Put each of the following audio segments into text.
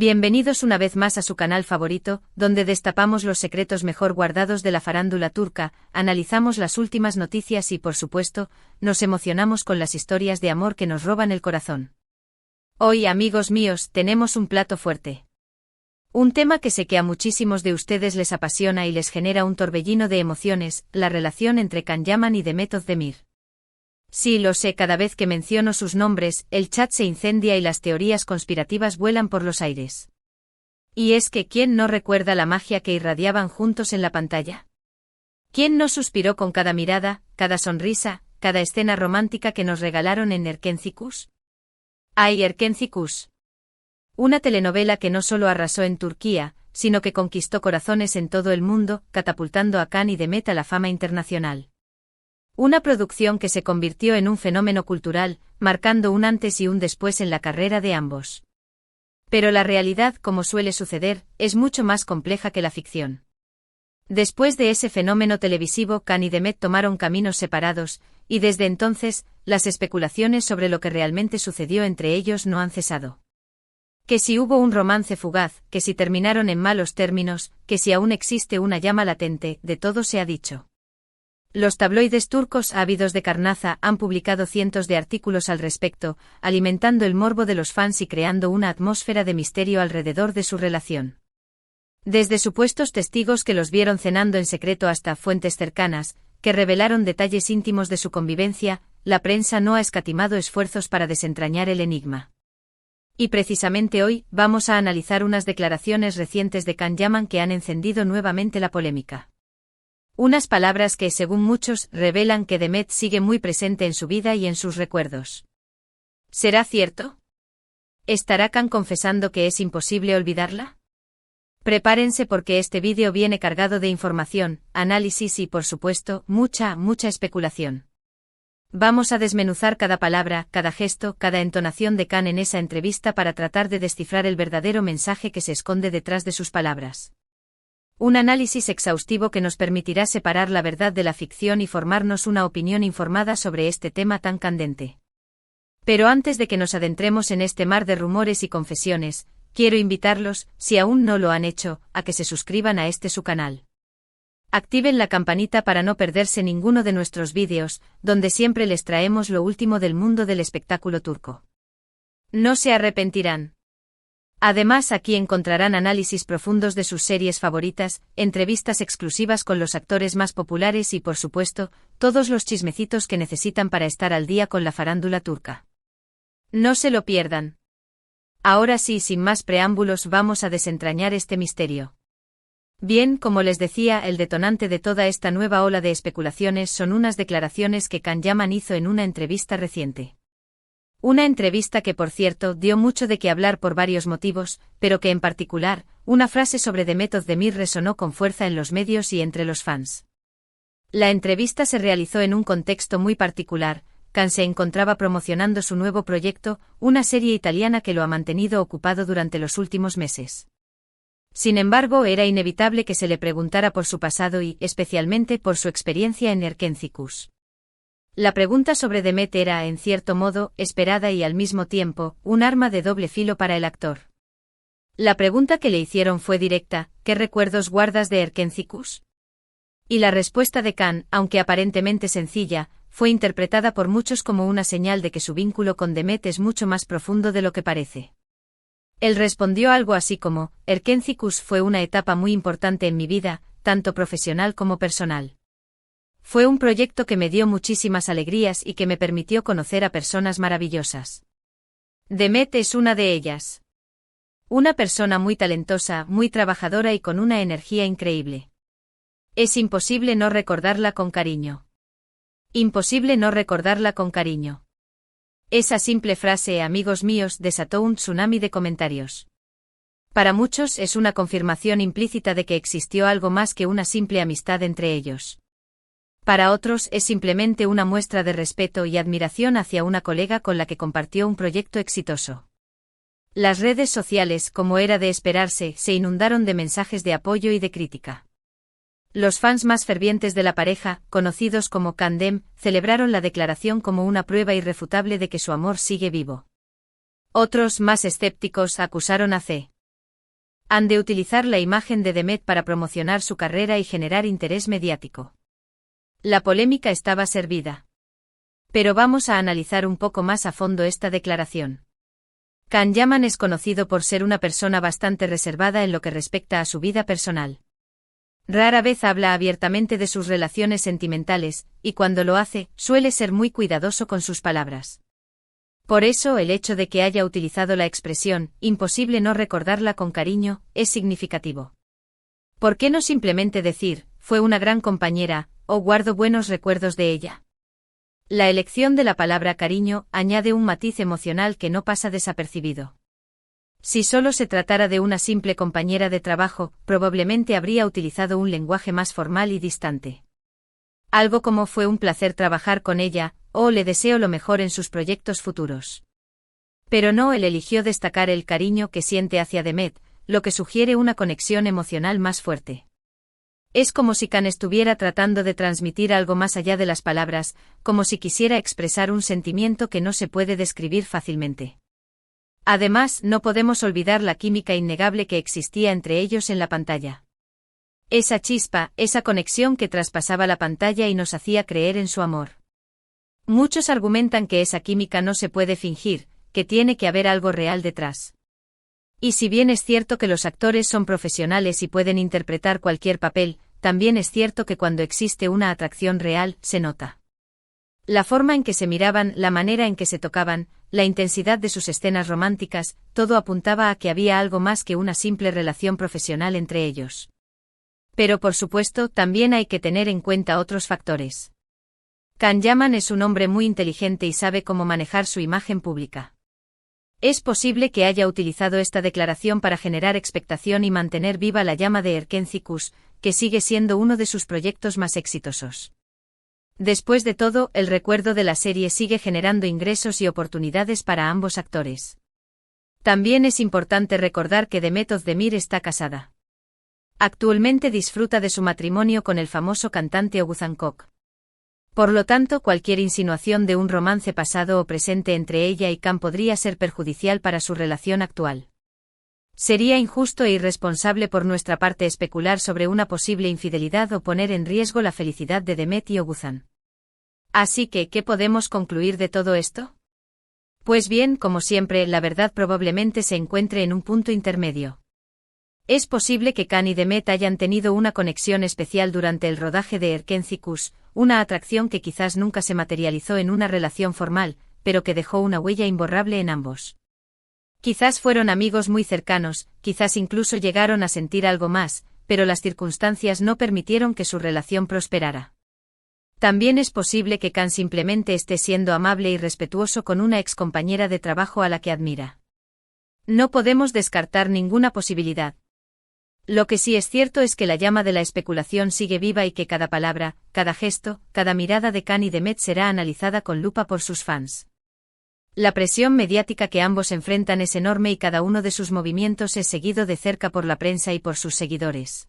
Bienvenidos una vez más a su canal favorito, donde destapamos los secretos mejor guardados de la farándula turca, analizamos las últimas noticias y, por supuesto, nos emocionamos con las historias de amor que nos roban el corazón. Hoy, amigos míos, tenemos un plato fuerte. Un tema que sé que a muchísimos de ustedes les apasiona y les genera un torbellino de emociones, la relación entre Can Yaman y Demet Özdemir. Sí, lo sé, cada vez que menciono sus nombres, el chat se incendia y las teorías conspirativas vuelan por los aires. Y es que ¿quién no recuerda la magia que irradiaban juntos en la pantalla? ¿Quién no suspiró con cada mirada, cada sonrisa, cada escena romántica que nos regalaron en Erkenci? ¡Ay, Erkenci! Una telenovela que no solo arrasó en Turquía, sino que conquistó corazones en todo el mundo, catapultando a Can y Demet a la fama internacional. Una producción que se convirtió en un fenómeno cultural, marcando un antes y un después en la carrera de ambos. Pero la realidad, como suele suceder, es mucho más compleja que la ficción. Después de ese fenómeno televisivo, Can y Demet tomaron caminos separados, y desde entonces, las especulaciones sobre lo que realmente sucedió entre ellos no han cesado. Que si hubo un romance fugaz, que si terminaron en malos términos, que si aún existe una llama latente, de todo se ha dicho. Los tabloides turcos ávidos de carnaza han publicado cientos de artículos al respecto, alimentando el morbo de los fans y creando una atmósfera de misterio alrededor de su relación. Desde supuestos testigos que los vieron cenando en secreto hasta fuentes cercanas, que revelaron detalles íntimos de su convivencia, la prensa no ha escatimado esfuerzos para desentrañar el enigma. Y precisamente hoy, vamos a analizar unas declaraciones recientes de Can Yaman que han encendido nuevamente la polémica. Unas palabras que, según muchos, revelan que Demet sigue muy presente en su vida y en sus recuerdos. ¿Será cierto? ¿Estará Can confesando que es imposible olvidarla? Prepárense porque este vídeo viene cargado de información, análisis y, por supuesto, mucha especulación. Vamos a desmenuzar cada palabra, cada gesto, cada entonación de Can en esa entrevista para tratar de descifrar el verdadero mensaje que se esconde detrás de sus palabras. Un análisis exhaustivo que nos permitirá separar la verdad de la ficción y formarnos una opinión informada sobre este tema tan candente. Pero antes de que nos adentremos en este mar de rumores y confesiones, quiero invitarlos, si aún no lo han hecho, a que se suscriban a su canal. Activen la campanita para no perderse ninguno de nuestros vídeos, donde siempre les traemos lo último del mundo del espectáculo turco. No se arrepentirán. Además, aquí encontrarán análisis profundos de sus series favoritas, entrevistas exclusivas con los actores más populares y, por supuesto, todos los chismecitos que necesitan para estar al día con la farándula turca. No se lo pierdan. Ahora sí, sin más preámbulos, vamos a desentrañar este misterio. Bien, como les decía, el detonante de toda esta nueva ola de especulaciones son unas declaraciones que Can Yaman hizo en una entrevista reciente. Una entrevista que, por cierto, dio mucho de qué hablar por varios motivos, pero que en particular, una frase sobre Demet Özdemir resonó con fuerza en los medios y entre los fans. La entrevista se realizó en un contexto muy particular. Can se encontraba promocionando su nuevo proyecto, una serie italiana que lo ha mantenido ocupado durante los últimos meses. Sin embargo, era inevitable que se le preguntara por su pasado y, especialmente, por su experiencia en Erkenci. La pregunta sobre Demet era, en cierto modo, esperada y al mismo tiempo, un arma de doble filo para el actor. La pregunta que le hicieron fue directa: ¿qué recuerdos guardas de Erkenci? Y la respuesta de Can, aunque aparentemente sencilla, fue interpretada por muchos como una señal de que su vínculo con Demet es mucho más profundo de lo que parece. Él respondió algo así como: Erkenci fue una etapa muy importante en mi vida, tanto profesional como personal. Fue un proyecto que me dio muchísimas alegrías y que me permitió conocer a personas maravillosas. Demet es una de ellas. Una persona muy talentosa, muy trabajadora y con una energía increíble. Es imposible no recordarla con cariño. Imposible no recordarla con cariño. Esa simple frase, amigos míos, desató un tsunami de comentarios. Para muchos es una confirmación implícita de que existió algo más que una simple amistad entre ellos. Para otros es simplemente una muestra de respeto y admiración hacia una colega con la que compartió un proyecto exitoso. Las redes sociales, como era de esperarse, se inundaron de mensajes de apoyo y de crítica. Los fans más fervientes de la pareja, conocidos como Candem, celebraron la declaración como una prueba irrefutable de que su amor sigue vivo. Otros, más escépticos, acusaron a C. Han de utilizar la imagen de Demet para promocionar su carrera y generar interés mediático. La polémica estaba servida. Pero vamos a analizar un poco más a fondo esta declaración. Can Yaman es conocido por ser una persona bastante reservada en lo que respecta a su vida personal. Rara vez habla abiertamente de sus relaciones sentimentales, y cuando lo hace, suele ser muy cuidadoso con sus palabras. Por eso el hecho de que haya utilizado la expresión, imposible no recordarla con cariño, es significativo. ¿Por qué no simplemente decir, fue una gran compañera, o guardo buenos recuerdos de ella? La elección de la palabra cariño añade un matiz emocional que no pasa desapercibido. Si solo se tratara de una simple compañera de trabajo, probablemente habría utilizado un lenguaje más formal y distante. Algo como fue un placer trabajar con ella, o le deseo lo mejor en sus proyectos futuros. Pero no, él eligió destacar el cariño que siente hacia Demet, lo que sugiere una conexión emocional más fuerte. Es como si Can estuviera tratando de transmitir algo más allá de las palabras, como si quisiera expresar un sentimiento que no se puede describir fácilmente. Además, no podemos olvidar la química innegable que existía entre ellos en la pantalla. Esa chispa, esa conexión que traspasaba la pantalla y nos hacía creer en su amor. Muchos argumentan que esa química no se puede fingir, que tiene que haber algo real detrás. Y si bien es cierto que los actores son profesionales y pueden interpretar cualquier papel, también es cierto que cuando existe una atracción real, se nota. La forma en que se miraban, la manera en que se tocaban, la intensidad de sus escenas románticas, todo apuntaba a que había algo más que una simple relación profesional entre ellos. Pero por supuesto, también hay que tener en cuenta otros factores. Can Yaman es un hombre muy inteligente y sabe cómo manejar su imagen pública. Es posible que haya utilizado esta declaración para generar expectación y mantener viva la llama de Erkencikus, que sigue siendo uno de sus proyectos más exitosos. Después de todo, el recuerdo de la serie sigue generando ingresos y oportunidades para ambos actores. También es importante recordar que Demet Özdemir está casada. Actualmente disfruta de su matrimonio con el famoso cantante Oğuzhan Koç. Por lo tanto, cualquier insinuación de un romance pasado o presente entre ella y Can podría ser perjudicial para su relación actual. Sería injusto e irresponsable por nuestra parte especular sobre una posible infidelidad o poner en riesgo la felicidad de Demet y Oğuzhan. Así que, ¿qué podemos concluir de todo esto? Pues bien, como siempre, la verdad probablemente se encuentre en un punto intermedio. Es posible que Can y Demet hayan tenido una conexión especial durante el rodaje de Erkencikus, una atracción que quizás nunca se materializó en una relación formal, pero que dejó una huella imborrable en ambos. Quizás fueron amigos muy cercanos, quizás incluso llegaron a sentir algo más, pero las circunstancias no permitieron que su relación prosperara. También es posible que Can simplemente esté siendo amable y respetuoso con una excompañera de trabajo a la que admira. No podemos descartar ninguna posibilidad. Lo que sí es cierto es que la llama de la especulación sigue viva y que cada palabra, cada gesto, cada mirada de Can y Demet será analizada con lupa por sus fans. La presión mediática que ambos enfrentan es enorme y cada uno de sus movimientos es seguido de cerca por la prensa y por sus seguidores.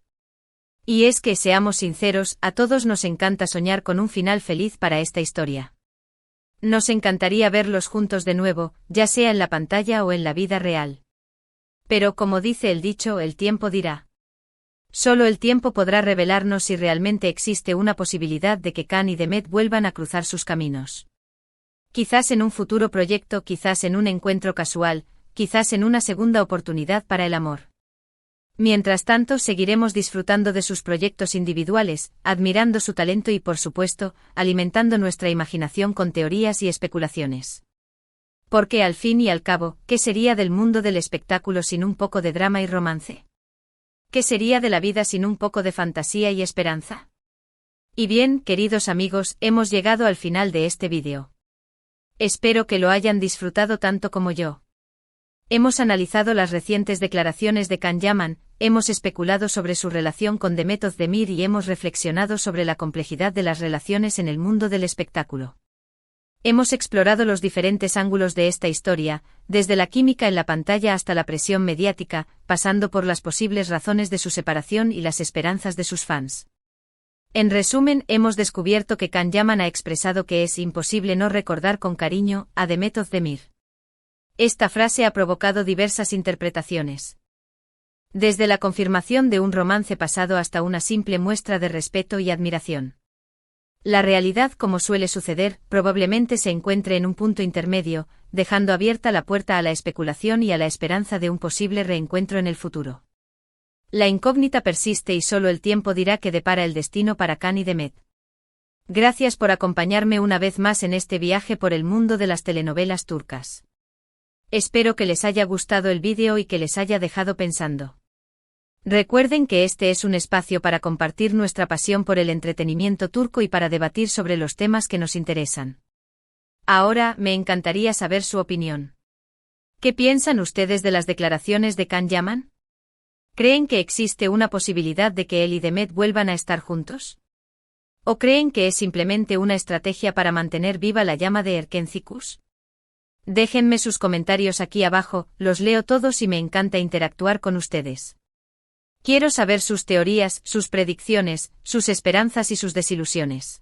Y es que, seamos sinceros, a todos nos encanta soñar con un final feliz para esta historia. Nos encantaría verlos juntos de nuevo, ya sea en la pantalla o en la vida real. Pero como dice el dicho, el tiempo dirá. Solo el tiempo podrá revelarnos si realmente existe una posibilidad de que Can y Demet vuelvan a cruzar sus caminos. Quizás en un futuro proyecto, quizás en un encuentro casual, quizás en una segunda oportunidad para el amor. Mientras tanto, seguiremos disfrutando de sus proyectos individuales, admirando su talento y, por supuesto, alimentando nuestra imaginación con teorías y especulaciones. Porque al fin y al cabo, ¿qué sería del mundo del espectáculo sin un poco de drama y romance? ¿Qué sería de la vida sin un poco de fantasía y esperanza? Y bien, queridos amigos, hemos llegado al final de este vídeo. Espero que lo hayan disfrutado tanto como yo. Hemos analizado las recientes declaraciones de Can Yaman, hemos especulado sobre su relación con Demet Özdemir y hemos reflexionado sobre la complejidad de las relaciones en el mundo del espectáculo. Hemos explorado los diferentes ángulos de esta historia, desde la química en la pantalla hasta la presión mediática, pasando por las posibles razones de su separación y las esperanzas de sus fans. En resumen, hemos descubierto que Can Yaman ha expresado que es imposible no recordar con cariño a Demet Özdemir. Esta frase ha provocado diversas interpretaciones. Desde la confirmación de un romance pasado hasta una simple muestra de respeto y admiración. La realidad, como suele suceder, probablemente se encuentre en un punto intermedio, dejando abierta la puerta a la especulación y a la esperanza de un posible reencuentro en el futuro. La incógnita persiste y solo el tiempo dirá qué depara el destino para Can y Demet. Gracias por acompañarme una vez más en este viaje por el mundo de las telenovelas turcas. Espero que les haya gustado el vídeo y que les haya dejado pensando. Recuerden que este es un espacio para compartir nuestra pasión por el entretenimiento turco y para debatir sobre los temas que nos interesan. Ahora, me encantaría saber su opinión. ¿Qué piensan ustedes de las declaraciones de Can Yaman? ¿Creen que existe una posibilidad de que él y Demet vuelvan a estar juntos? ¿O creen que es simplemente una estrategia para mantener viva la llama de Erkencikus? Déjenme sus comentarios aquí abajo, los leo todos y me encanta interactuar con ustedes. Quiero saber sus teorías, sus predicciones, sus esperanzas y sus desilusiones.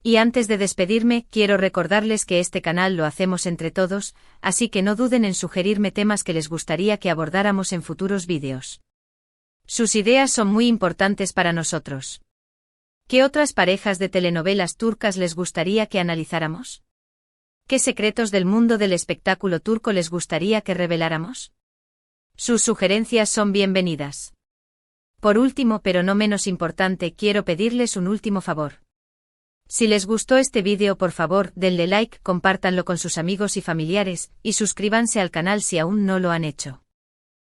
Y antes de despedirme, quiero recordarles que este canal lo hacemos entre todos, así que no duden en sugerirme temas que les gustaría que abordáramos en futuros vídeos. Sus ideas son muy importantes para nosotros. ¿Qué otras parejas de telenovelas turcas les gustaría que analizáramos? ¿Qué secretos del mundo del espectáculo turco les gustaría que reveláramos? Sus sugerencias son bienvenidas. Por último, pero no menos importante, quiero pedirles un último favor. Si les gustó este vídeo, por favor, denle like, compártanlo con sus amigos y familiares, y suscríbanse al canal si aún no lo han hecho.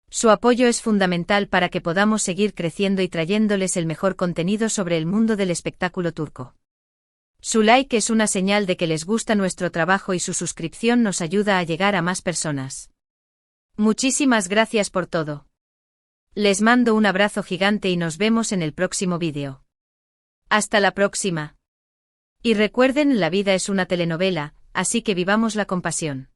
Su apoyo es fundamental para que podamos seguir creciendo y trayéndoles el mejor contenido sobre el mundo del espectáculo turco. Su like es una señal de que les gusta nuestro trabajo y su suscripción nos ayuda a llegar a más personas. Muchísimas gracias por todo. Les mando un abrazo gigante y nos vemos en el próximo vídeo. Hasta la próxima. Y recuerden, la vida es una telenovela, así que vivámosla con pasión.